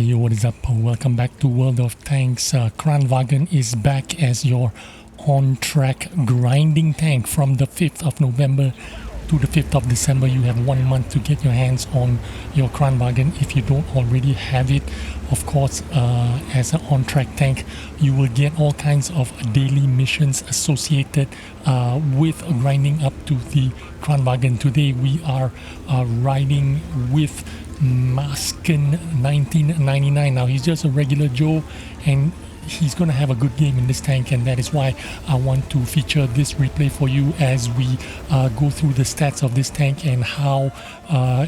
Hey, what is up? Welcome back to World of Tanks. Kranvagn is back as your on-track grinding tank from the 5th of November to the 5th of December. You have 1 month to get your hands on your Kranvagn if you don't already have it. Of course, as an on-track tank, you will get all kinds of daily missions associated with grinding up to the Kranvagn. Today we are riding with Maskin 1999. Now he's just a regular Joe and he's gonna have a good game in this tank, and that is why I want to feature this replay for you as we go through the stats of this tank and how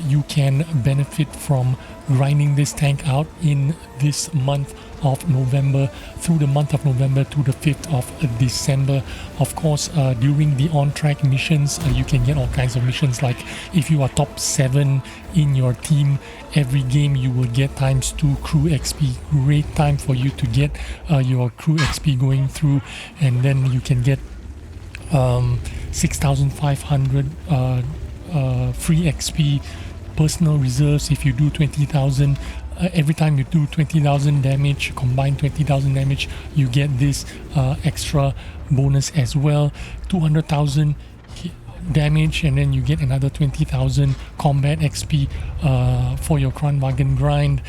you can benefit from grinding this tank out in this month of November, through the month of November to the 5th of December. Of course, during the on-track missions, you can get all kinds of missions, like if you are top 7 in your team, every game you will get ×2 crew XP. Great time for you to get your crew XP going through, and then you can get 6,500 free XP, personal reserves if you do 20,000. Every time you do 20,000 damage, combined 20,000 damage, you get this extra bonus as well. 200,000 damage, and then you get another 20,000 combat XP for your Kranvagn grind.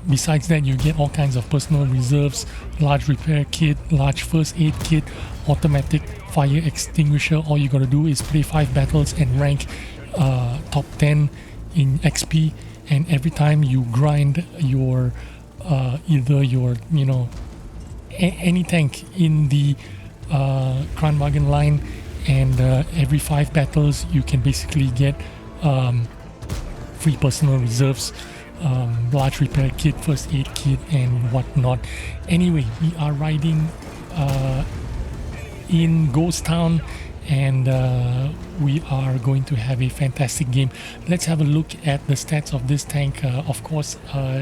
Besides that, you get all kinds of personal reserves, large repair kit, large first aid kit, automatic fire extinguisher. All you gotta do is play 5 battles and rank top 10 in XP. And every time you grind your either your any tank in the Kranvagn line, and every 5 battles you can basically get free personal reserves, large repair kit, first aid kit, and whatnot. Anyway, we are riding in Ghost Town, and we are going to have a fantastic game. Let's have a look at the stats of this tank. Of course,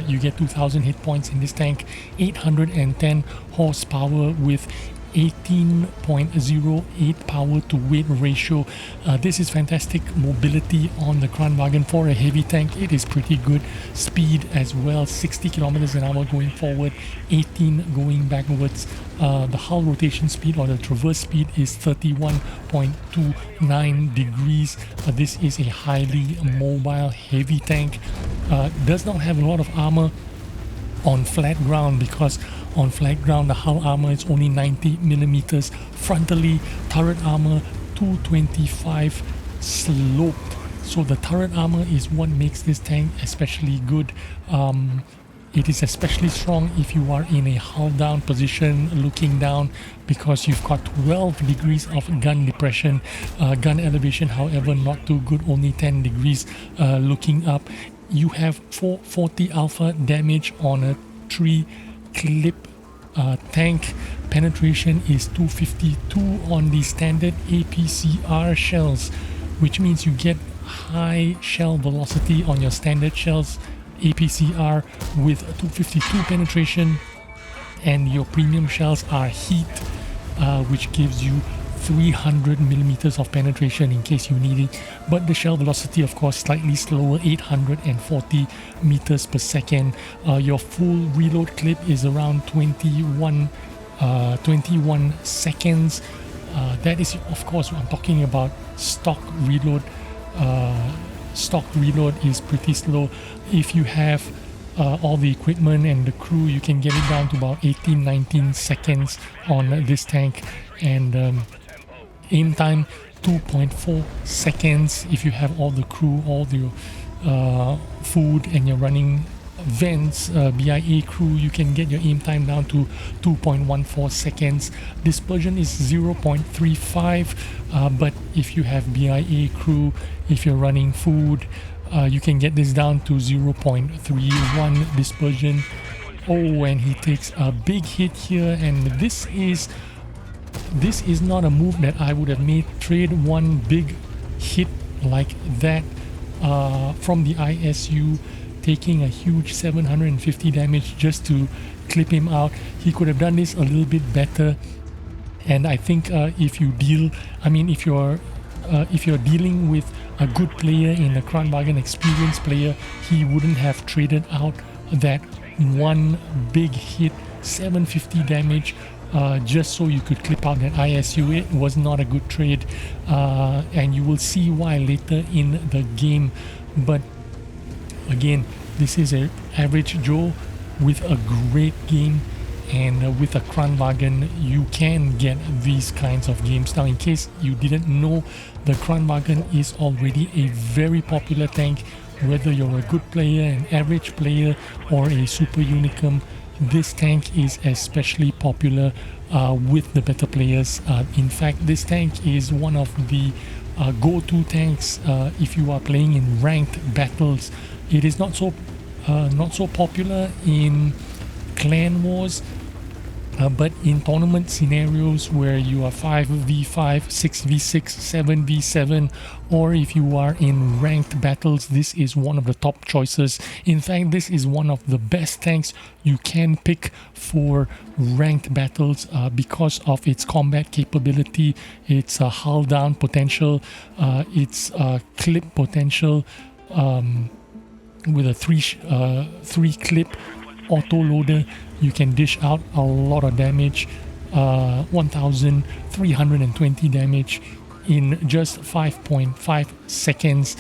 you get 2,000 hit points in this tank, 810 horsepower with 18.08 power to weight ratio. This is fantastic mobility on the Kranvagn for a heavy tank. It is pretty good speed as well, 60 kilometers an hour going forward, 18 going backwards. The hull rotation speed, or the traverse speed, is 31.29 degrees. This is a highly mobile heavy tank. Does not have a lot of armor on flat ground, because on flat ground the hull armor is only 90 millimeters. Frontally, turret armor 225 sloped. So the turret armor is what makes this tank especially good. It is especially strong if you are in a hull down position looking down, because you've got 12 degrees of gun depression. Gun elevation, however, not too good, only 10 degrees looking up. You have 440 alpha damage on a 3 clip tank. Penetration is 252 on the standard APCR shells, which means you get high shell velocity on your standard shells APCR with 252 penetration, and your premium shells are heat, which gives you 300 millimeters of penetration in case you need it. But the shell velocity, of course, slightly slower, 840 meters per second. Your full reload clip is around 21 seconds. That is, of course, I'm talking about stock reload. Stock reload is pretty slow. If you have all the equipment and the crew, you can get it down to about 18-19 seconds on this tank. And aim time 2.4 seconds. If you have all the crew, all the food, and you're running vents, BIA crew, you can get your aim time down to 2.14 seconds. Dispersion is 0.35, but if you have BIA crew, if you're running food, you can get this down to 0.31 dispersion. Oh, and he takes a big hit here, and this is not a move that I would have made. Trade one big hit like that from the ISU, taking a huge 750 damage just to clip him out. He could have done this a little bit better, and I think if you deal, I mean, if you're if you're dealing with a good player in a Kranvagn experienced player, he wouldn't have traded out that one big hit, 750 damage, just so you could clip out that ISU. It was not a good trade, and you will see why later in the game. But again, this is an average Joe with a great game, and with a Kranvagn you can get these kinds of games. Now, in case you didn't know, the Kranvagn is already a very popular tank. Whether you're a good player, an average player, or a super unicum, this tank is especially popular with the better players. In fact, this tank is one of the go-to tanks if you are playing in ranked battles. It is not so popular in clan wars, but in tournament scenarios where you are 5v5, 6v6, 7v7, or if you are in ranked battles, this is one of the top choices. In fact, this is one of the best tanks you can pick for ranked battles because of its combat capability, its hull down potential, its clip potential, with a three clip auto loader. You can dish out a lot of damage, 1320 damage in just 5.5 seconds,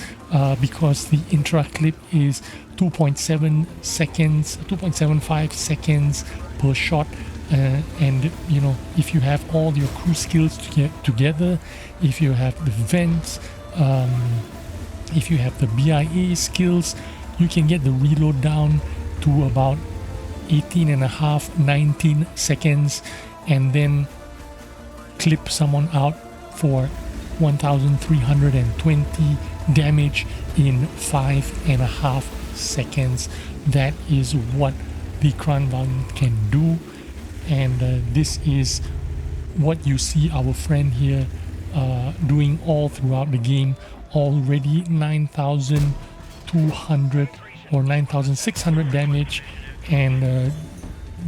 because the intra clip is 2.75 seconds per shot. And you know, if you have all your crew skills together, if you have the vents, if you have the BIA skills, you can get the reload down to about 19 seconds, and then clip someone out for 1320 damage in 5.5 seconds. That is what the Kranvagn can do, and this is what you see our friend here doing all throughout the game. Already 9,200 or 9,600 damage, and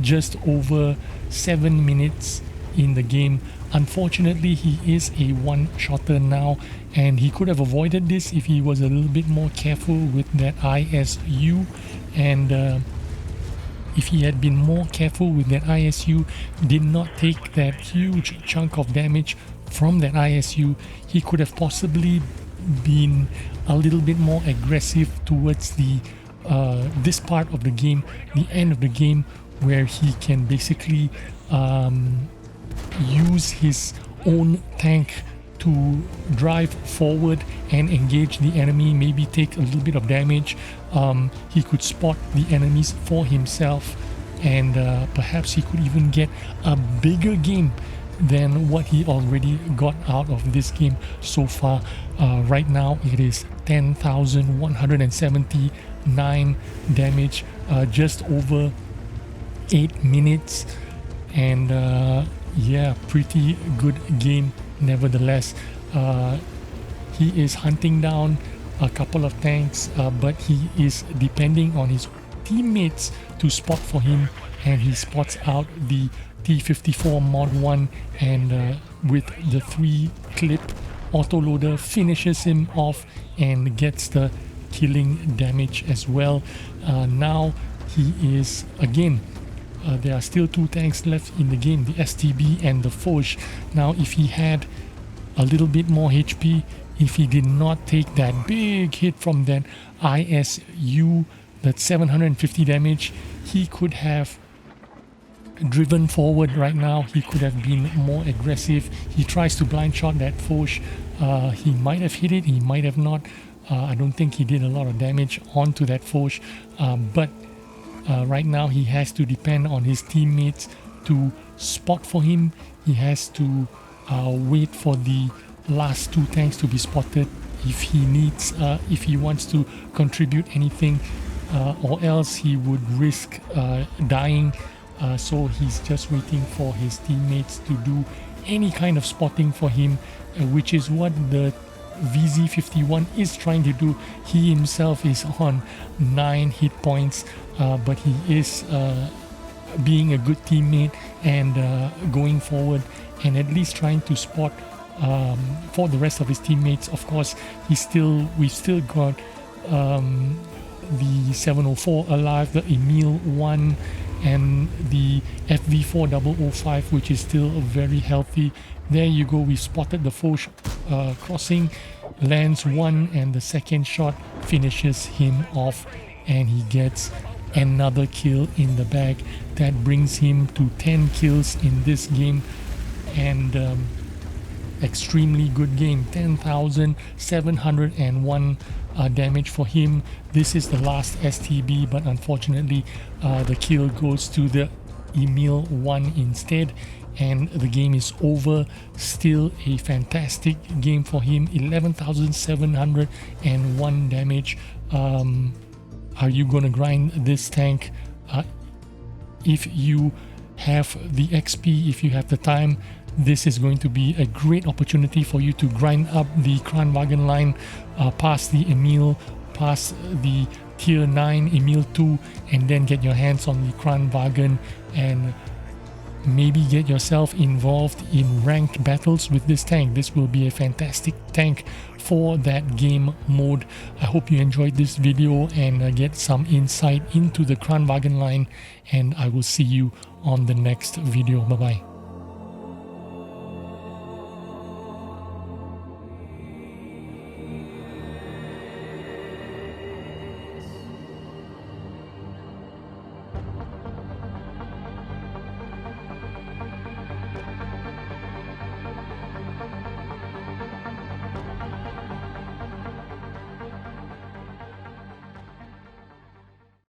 just over 7 minutes in the game. Unfortunately, he is a one-shotter now, and he could have avoided this if he was a little bit more careful with that ISU. And if he had been more careful with that ISU, did not take that huge chunk of damage from that ISU, he could have possibly been a little bit more aggressive towards the this part of the game, the end of the game, where he can basically use his own tank to drive forward and engage the enemy, maybe take a little bit of damage. He could spot the enemies for himself, and perhaps he could even get a bigger game than what he already got out of this game so far. Right now it is 10,179 damage, just over 8 minutes, and yeah, pretty good game nevertheless. He is hunting down a couple of tanks, but he is depending on his teammates to spot for him, and he spots out the T54 Mod 1, and with the 3-clip autoloader finishes him off and gets the killing damage as well. Now he is again, there are still 2 tanks left in the game, the STB and the Foch. Now if he had a little bit more HP, if he did not take that big hit from that ISU, that 750 damage, he could have driven forward right now. He could have been more aggressive. He tries to blind shot that Foch. He might have hit it, he might have not. I don't think he did a lot of damage onto that Foch, but right now he has to depend on his teammates to spot for him. He has to wait for the last 2 tanks to be spotted if he needs, if he wants to contribute anything, or else he would risk dying. So he's just waiting for his teammates to do any kind of spotting for him, which is what the VZ51 is trying to do. He himself is on 9 hit points, but he is being a good teammate and going forward and at least trying to spot for the rest of his teammates. Of course, we've still got the 704 alive, the Emil 1, and the FV4005, which is still very healthy. There you go, we spotted the foe crossing, lands one, and the second shot finishes him off, and he gets another kill in the bag. That brings him to 10 kills in this game, and extremely good game. 10,701 damage for him. This is the last STB, but unfortunately the kill goes to the Emil 1 instead, and the game is over. Still a fantastic game for him. 11,701 damage. Are you gonna grind this tank? If you have the XP, if you have the time, this is going to be a great opportunity for you to grind up the Kranvagn line, past the Emil, past the tier 9 Emil 2, and then get your hands on the Kranvagn and maybe get yourself involved in ranked battles with this tank. This will be a fantastic tank for that game mode. I hope you enjoyed this video and get some insight into the Kranvagn line, and I will see you on the next video. Bye bye.